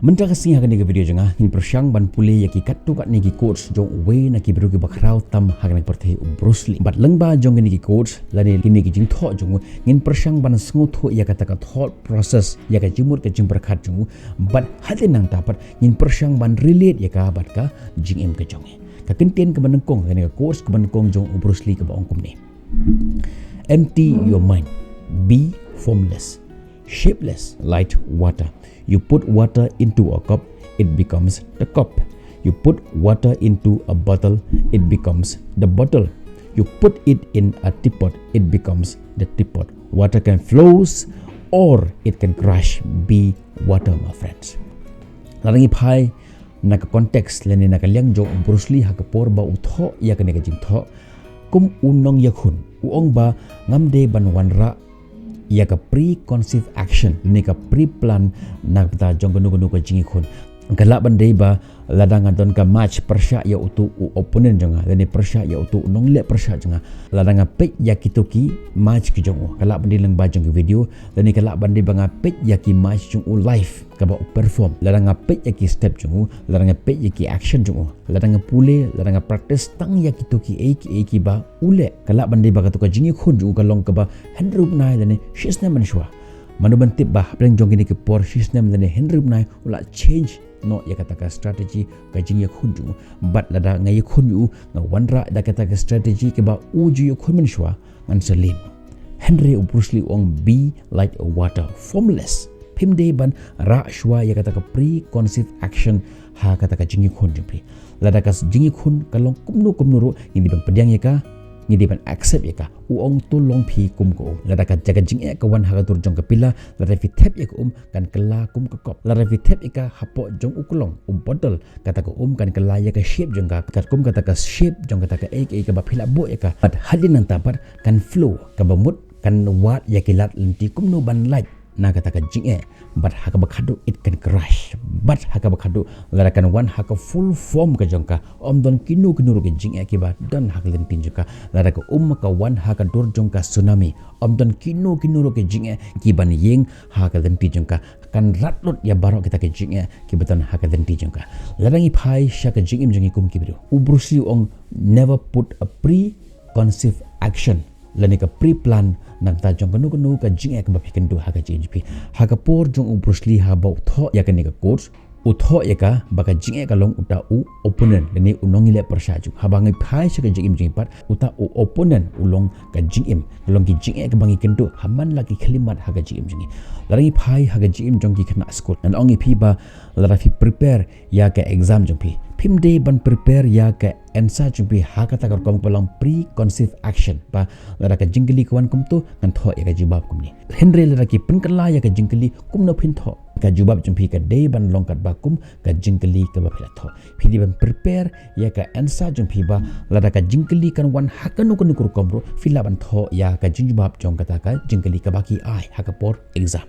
Mentang kasih hakan ni video jengah in persyang ban pulih ya ki katu kat ni ki coach jong we na ki bru ki bakrau tam hakan perthe Bruce Lee bat lengba jong ni ki coach lani kini ki jing tho jong in persyang ban sngu tho ya kata ka thought process ya ka jimur ka jing berkhat jong bat hatin nang tapat in persyang ban relate ya ka bat ka jing em ka jong ka kentien ka banengkong ka coach ka banengkong jong Bruce Lee ka ba ongkum ni. Empty your mind, be formless, shapeless like water. You put water into a cup, it becomes the cup. You put water into a bottle, it becomes the bottle. You put it in a teapot, it becomes the teapot. Water can flow or it can crash. Be water, my friends. Larangi pai naka konteks leni naka liang jo Bruce Lee hakapor ba utho ya kene ka jing tho kum unong yakun uong ba ngamde ban wanra ia ka pre-conceived action ni ka pre-plan nak ta jong gunu ka jingi khun galak bandai ba ladang don ka match persya ya utu opponent jonga leni persya ya utu nong le persya jonga ladang pe ya kituki match ki jong galak bandai lang ba jong video leni galak bandai ba pe ya ki match jong live ka ba perform ladang pe ya ki step jong ladang pe ya ki action jong ladang pule ladang practice tang ya kituki ki ba ule galak bandai ba ka jingi khun jong kalong ka ba handrup nai leni shisna manshwa manuban tip ba pleng jong ni ki por shisna leni handrup nai ula change no ya kata ka strategi ka jing ya khunju bat lada ngai khunju nga wanra da kata ka strategi ke ba uju ya khun menshwa ngan salim Henry Bruce Lee ong be like a water formless pim de ban ra shwa ya kata ka pre-conceived action ha kata ka jing ya khunju pri lada ka jing ya khun kalong kumnu ro ini ban pediang ya ka ni diban accept ya ka uong tu long phi kum ko lada ka jaga jing ka wan ha tur jong ka pila lada fi thep ya ka kan kala kum ka kop lada fi thep ka hapo jong ukulong botol kata ka kan kala ya ka shape jong ka kat kum kata ka shape jong kata ka ka ba phila bo ya ka pat hadin nang tapat kan flow ka bamut kan wat ya kilat lenti kum no ban light na kata ka jing but haka bakhadu it can crash but haka bakhadu lara kan wan haka full form ka jongka don kinu ro ke jing ki ba dan hak lentin juga lara ka ka wan haka dur jongka tsunami don kinu ro ke jing ki ban yeng haka lenti jongka kan ratlot ya barok kita ke jing ki beton haka lenti jongka lara ngi phai shaka jing jongi kum ki bro ubrusi ong never put a pre-conceived action lani ka pre-plan nang ta jong kanu ka jing ek ba phiken du ha ka jp ha ka por jong Bruce Lee ha ba tho ya ka ni ka coach utho ya ka ba ka jing ek long uta opponent lani unong ile persha ju ha ba ngai phai sa ka jing pat uta opponent ulong ka jing long ki jing ek bangi kendu haman lagi khalimat ha ka jing lari phai ha ka jing jong ki khna school nan ongi phi ba lara fi prepare ya ka exam jong phi phim de ban prepare ya ka answer jong phi ha ka ta ka kom pelong pre-conceived action ba lara ka jingli kawan kum tu ngan tho ya ka jibab kum ni Henry lara ki penkala ya ka jingli kum no phin tho ka jibab jong phi ka de ban long kat ba kum ka jingli ka ba phila tho phi di ban prepare ya ka answer jong phi ba lara ka jingli kan wan ha ka no kur kom ro phila ban tho ya ka jibab jong kata ka jingli ka ba ki ai ha ka por exam.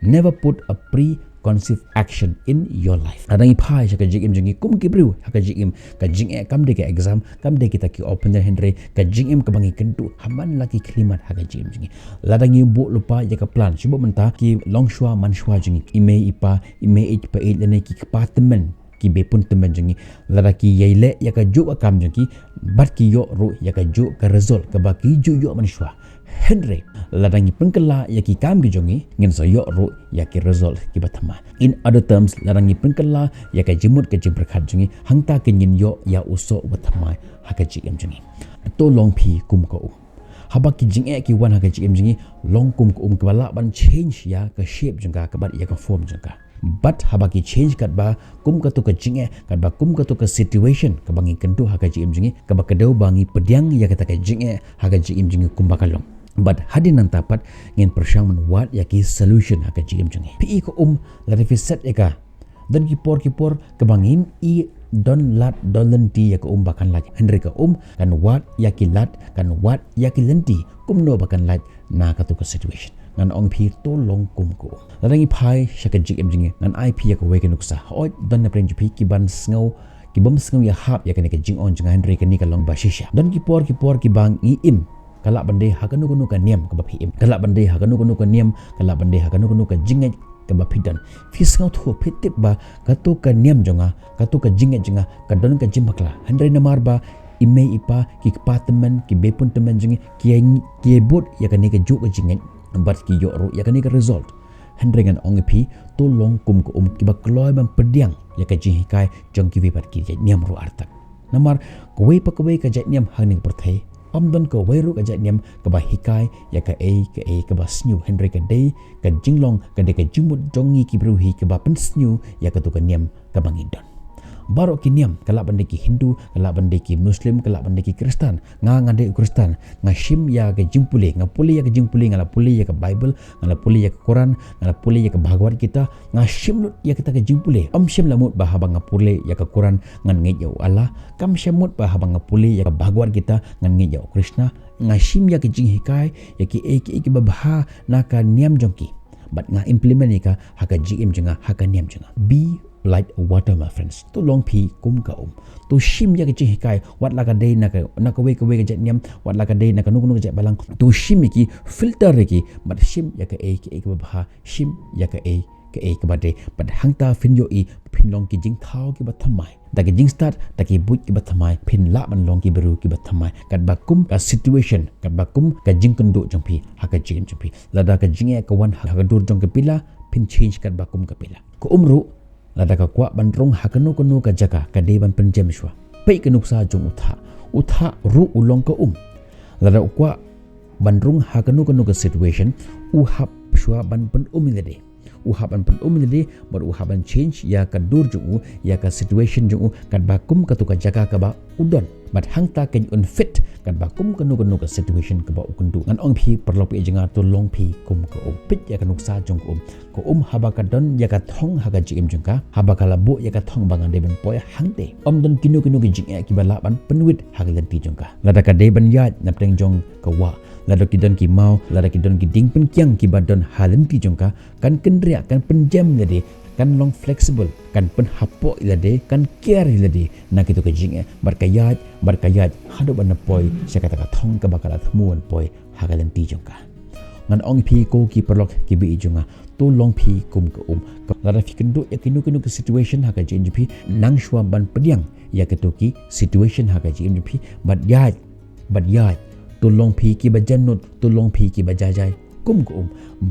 Never put a pre-conceived action in your life. Adangi phai sa ka jing jingi kum ki bru ha ka jing ka jing kam de ka exam kam de kita ki open the Henry ka jing ka bangi kentu haman laki klimat ha ka jing jingi ladangi bu lupa ya ka plan subo menta ki long shwa man shwa jingi ime ipa lene ki department ki bepun temen jingi ladaki yaile ya ka ju akam jingi bat ki yo ru ya ka ju ka result ka ba ki ju yo man shwa Henry ladangi pengkala ya ki kam gi jongi ngin so yo ru ya ki result ki batama in other terms ladangi pengkala ya ka jimut ke jim berkhat jongi hangta ke ngin yo ya uso batama ha ka jim jongi to long phi kum ko haba ki jing ki wan ha ka jim jongi long kum ko ke bala ban change ya ka shape jonga ka bat ya ka form jonga but haba ki change kat ba kum ka to ka jing kat ba kum ka to ka situation ka bangi kentu ha ka jim jongi ka ba kedau bangi pediang ya kata ka jing ha ka jim jongi kum bakalong but hadin nang tapat ngin persyang wat ya ki solution ha ka jim jongi pi ko la fi set ya ka dan ki por ke bangin I don lat dolenti ya ka bakan lat Henry ka kan wat ya ki lat kan wat ya ki lenti kum no bakan lat na ka to ka situation ngan ong phi to long kum ko ladangi phai shaka jim jingi ngan IP ya ka we ka nuksa oi don na pren phi ki ban sngo ki bom sngo ya hap ya ka ne ka jing on jing Henry ka ni ka long ba shisha dan ki por ki bang im kalak bandai hakanu ka niam ka baphi im kalak bandai hakanu ka niam kalak bandai hakanu ka jingai ka ba phidan fi sang tho phitip ba ka to ka niam jonga ka to ka jinge jonga ka don ka jimbakla handre namar ba ime ipa ki department ki bepun teman jinge ki bot ya ka ne ka jo ka jinge bat ki yo ro ya ka ne ka result handre ngan ong pi to long kum ko ki ba kloi bam pediang ya ka jing kai jong ki bat ki niam ro artak namar ko wei pa ko wei ka niam hang ni perthai don ko weru ka niam ka ba hikai ya ka ba snyu Henry ka dei ka jinglong ka de ka jumut jongi ki bruhi ka ba pen snyu ya ka tu ka niam ka bangidon baro ki niam kala bande ki Hindu kala bande ki Muslim kala bande ki Kristen ngade Kristen shim ya ka jimpule puli ya ka jimpule ngala puli ya ka Bible ngala puli ya ka Quran ngala puli ya ka Bhagavad Gita shim lut ya kita ka jimpule shim lamut ba habang puli ya ka Quran ngan ngejau Allah kam shamut ba habang puli ya ka Bhagavad Gita ngan ngejau Krishna shim ya ka jing hikai ya ki babha na ka niam jongki but implement ni ka haka jim jenga haka niam jenga be like water my friends to long pi kum ka to shim ya ke hikai wat la ka dei na ka we ka niam wat la ka dei na ka nu balang to shim ki filter ki but shim ya ka ka ba shim ya ka ka ba de but hangta fin yo i pin long ki jing thau ki ba thamai da ki jing start da ki but ki ba thamai pin la ban long ki beru ki ba thamai kat ba kum ka situation kat ba kum ka jing kendo jong pi ha ka jing jong pi la da ka jing ka wan ha ka dur jong ka pila pin change kat ba kum ka pila ko umru lada ka kwa bandrong hakano kono ka jaka ka de ban penjem shwa pai ka nuksa jong utha ru ulong ka lada kwa bandrong hakano kono ka situation hap shwa ban pen umilade uhaban pen umilade bar uhaban change ya ka dur jong ya ka situation jong kan bakum ka tu ka jaka ka ba udon but hangta kan unfit kan bakum ka nu ka situation ka ba ukundu ngan ong phi perlo pi jenga to long phi kum ka pit ya ka nuksa jong ko haba ka don ya ka thong ha ka jim jong ka haba ka labu ya ka thong bangan de ban poy hangte don kinu ki jing ki ba la ban penwit ha ka lenti jong ka lada ka de ban ya nap teng jong ka wa lada ki don ki mau lada ki don ki ding pen kyang ki ba don halen ki jong ka kan kendria kan penjam jadi kan long flexible kan pen hapo ilade kan care ilade na kitu ka jing barkayat hado ban poi sia kata ka thong ka bakala thmuan poi hagalen ti jongka ngan ong phi ko ki perlok ki bi jonga to long phi kum ka lada fi kendo ya kinu ka situation haga jing phi nang shwa ban pediang ya ketu ki situation haga jing phi bat yat to long phi ki bajanut to long phi ki bajajai kum ka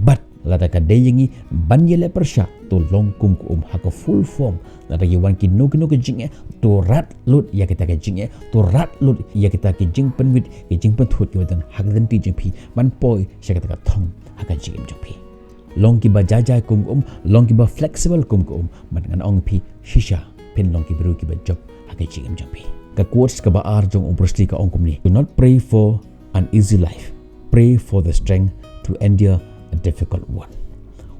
bat lada ka deyengi banyele persha to long kum ku haka full form lada ki wan ki no ka jing to rat lut ya kita ka jing to rat lut ya kita ki jing penwit ki jing penthut ki wadan hagdan ti jing phi ban poi sha kita ka thong haka jing jing phi long ki ba jajai kum long ki ba flexible kum man ngan ong phi shisha pen long ki bru ki ba job haka jing jing phi ka quotes ka ba ar jong obrosli ka ong kum ni do not pray for an easy life pray for the strength to endure a difficult one.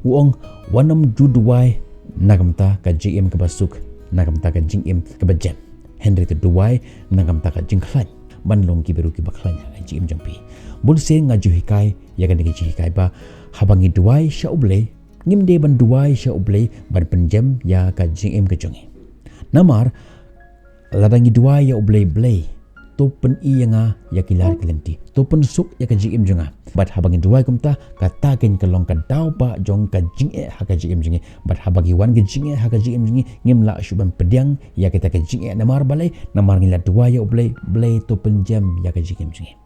Uong wanam juduai nagamta ka GM ka basuk nagamta ka GM ka bajem Henry to duai nagamta ka jingklan banlong ki beru ki baklan ka GM jampi bun se ngaju hikai ya kan ki hikai ba habangi duai sha uble ngimde ban duai sha uble ban penjem ya ka GM ka jongi namar ladangi duai ya uble to pen i nga ya kilar kelenti to pen suk ya ka GM jonga bat habagi duai kumta kata ken kalong ka daw ba jong ka jing ha ka GM jingi bat habagi wan ka jing ha ka GM jingi ngimla shuban pediang ya kita ka jing namar balai namar ngila duai ya blay to pen jam ya ka GM jingi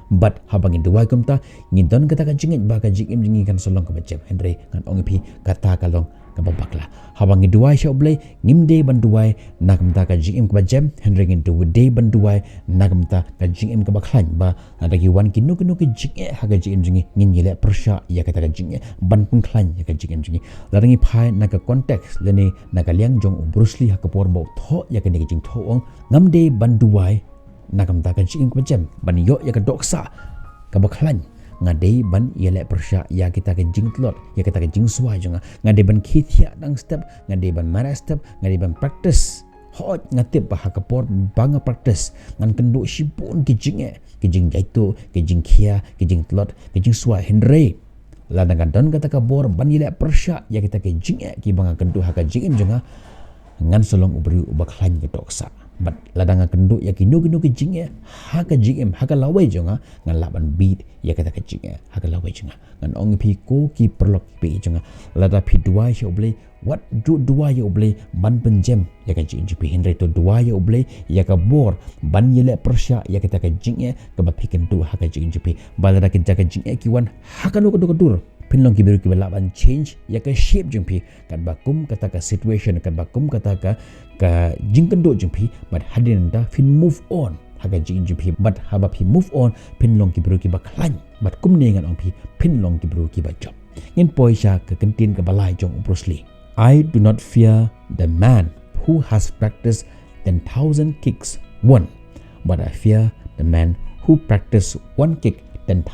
bat habagi duai kumta ngidon kata ka jing ba ka GM jingi kan solong ka bajam Henry kan ongipi kata kalong kababakla habangi duai sha oblay ngimde banduai nakamta ka GM ka bajam Henry ngin du de banduai nakamta ka GM ka baklan ba adagi wan kinu ki jing ha ka GM jingi ngin yele persha ya kata ka jing ban pun klan ya ka GM jingi larangi phai na ka context lene na ka liang jong Bruce Lee ha ka por bo tho ya ka ni jing tho ong ngamde banduai nakamta ka GM ka bajam ban yo ya ka doksa ka baklan ngadei ban yele persya ya kita ke jing tlot ya kita ke jing suai jonga ngadei ban khithia dang step ngadei ban mara step ngadei ban practice hot ngatip bah ka por banga practice ngan kendo sipun ke jing jaito ke jing khia ke jing tlot ke jing suai Henry ladang don kata ka bor ban yele persya ya kita ke jing ki banga kendo ha ka jing jonga ngan solong ubri ubak lain ke doksa but ladang kendo ya kinu ke jinge haga jim haga lawai jonga ngan laban beat ya kata ke jinge haga lawai jonga ngan ong pi ko ki perlok pi jonga lada pi dua ya oble what do dua ya oble ban penjem ya ka jing pi Henry to dua ya oble ya ka bor ban yele persya ya kata ke jinge ke ba pi kendo haga jing pi balada ke jaga jinge ki wan haga no ko pinlong ki biru ki balaban change ya ka shape jengpi kan bakum kata ka situation kan bakum kata ka jingkendo jengpi but hadin da fin move on haga jing jengpi but haba pi move on pinlong ki biru ki baklan but kum ne ngan ong pi pinlong ki biru ki ba job ngin poisha ka kentin ka balai jong Bruce Lee. I do not fear the man who has practiced 10,000 kicks one, but I fear the man who practiced one kick 10,000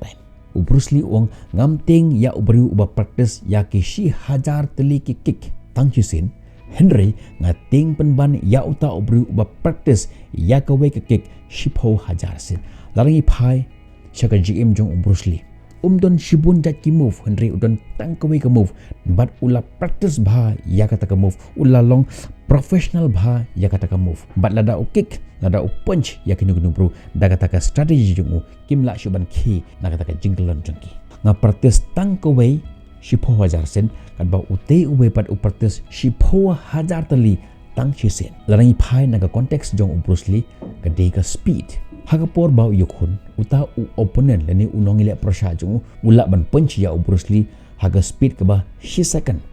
times. Bruce Lee ong ngam ting ya ubri uba practice ya ki shi hajar teli ki kick tang chisin Henry nga ting penban ya uta ubri uba practice ya ka we ki kick shi pho hajar sin larangi phai chaka GM jong Bruce Lee don shibun jat ki move Henry udon tang ka we ka move but ula practice bha ya kata ka move ula long professional bha ya kata ka move but lada u kick lada u punch ya kinu bro da kata ka strategy jong kim la shuban ki na kata ka jinglan jongki nga practice tang ka we shipho hajar sen kan ba ute uwe pat u practice shipho hajar tali tang chi sen larangi phai na ka context jong Bruce Lee ka de ka speed hagapor bau yukun uta u opponent leni unong ile prosha jong ula ban punch ya Bruce Lee haga speed ka ba shi second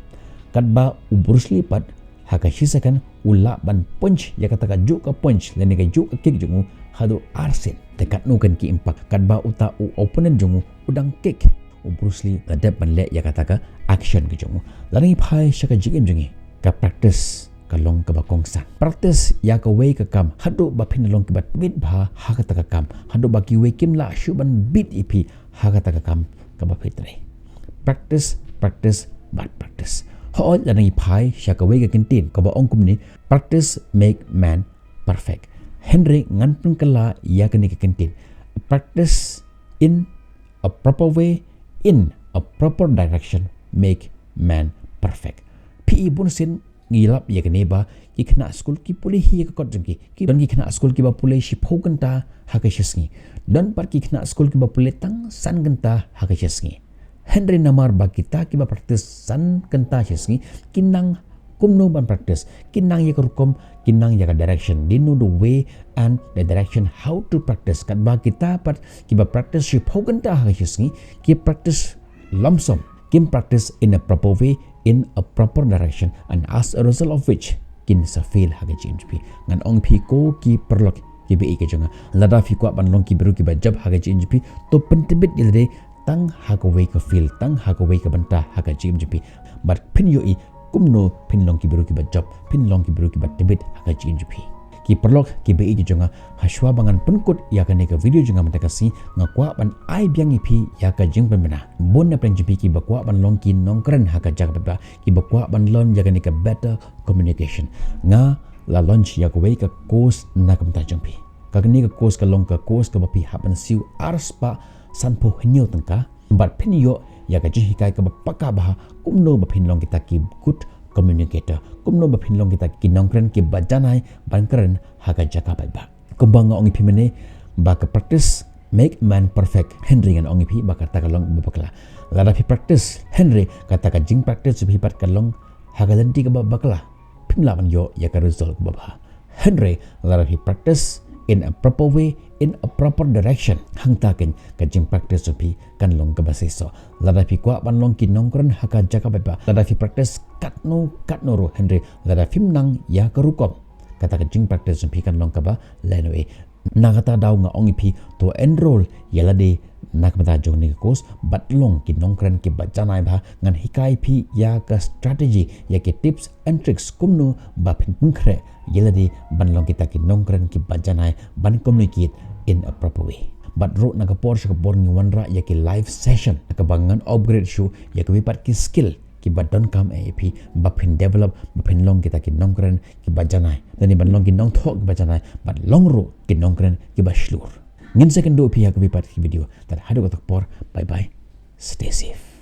kat ba Bruce Lee pat haga shi second ula ban punch ya kata ka juk ka punch leni ka juk ka kick jong hado arsen dekat nu kan ki impact kat ba uta u opponent jong udang kick Bruce Lee kadap ban le ya kata ka action ke jong lani phai shaka jigem jongi ka practice kalong ka bakong san practice ya ka way ka kam hado ba phinalong ki bat bit bha ha ka ta kam hado ba ki way kim la shuban bit ipi ha ka ta kam ka ba fitre practice but practice ho la nang phai sha ka way ka kintin ka ba ong kum ni practice make man perfect Henry ngan pun kala ya ka ni ka kintin practice in a proper way in a proper direction make man perfect pi bun sin ngilap ya kene ba ki khna school ki puli hi ka kot jengki ki don ki khna school ki ba puli shi phogan ta ha ka shisngi don par ki khna school ki ba puli tang san ganta ha ka shisngi Henry namar ba kita ki ba practice san ganta shisngi kinang kumno ban practice kinang ya rukom kinang ya ka direction dinu the way and the direction how to practice kat ba kita par ki ba practice shi phogan ta ha ka shisngi ki practice lumsum kim practice in a proper way in a proper direction and as a result of which kin sa fail haga GMP ngan ong pi ko ki perlok ki be ke jonga lada fi ko ban long ki beru ki ba jab haga GMP to pentibit ilde tang haga we ka feel tang haga we ka banta haga GMP but pin yo I kumno pin long ki beru ki ba jab pin long ki beru ki ba tibit haga GMP ki perlok ki be ki jonga haswa bangan penkut ya ka ne ka video jonga mata kasi ngakwa ban ai biang ipi ya ka jing pemena bon na plan ki bakwa ban long ki nongkran ha ka jag ba ki bakwa ban lon ya ka ne ka better communication nga la launch ya ka we ka course na kam ta jangpi ka ne ka course ka long ka course ka ba pi happen siu arspa sanpo henyo tangka but pin yo ya ka ji hikai ka ba paka ba kumno ba pin long kita ki good communicator kumno ba phinlong kita kinongkren ki bajanai bankren haga jaka ba kumbang ong ipimene ba ka practice make man perfect Henry ngan ong ipi ba kata kalong bakla lada pi practice Henry kata ka jing practice bi pat kalong haga lenti ka bakla pimla man yo ya ka result ba Henry lada pi practice in a proper way in a proper direction hang taken ka jing practice bi kan long ka baseso lada pi kwa ban long kinongkren haga jaka ba lada pi practice katno ro Henry lada film nang ya karukom kata ka jing practice bi kan long ka ba lenwe nagata daw nga ong ipi to enroll yala de nakmata jong ni course but long kinongkren ki bajanai ba ngan hikai pi ya ka strategy ya ke tips and tricks kumno ba pungkre yala de ban long kita kinongkren ki bajanai ban communicate in a proper way but ro nakapor sa kapor ni wanra ya ki live session nakabangan upgrade show ya ka wipat ki skill ki badon kam AP bapin develop bapin long kita ki nongkren ki bajanai dan ban long ki nong thok ki bajanai but long ro ki nongkren ki baslur ngin second do pi ya ki wipat ki video dan hado ko por bye bye stay safe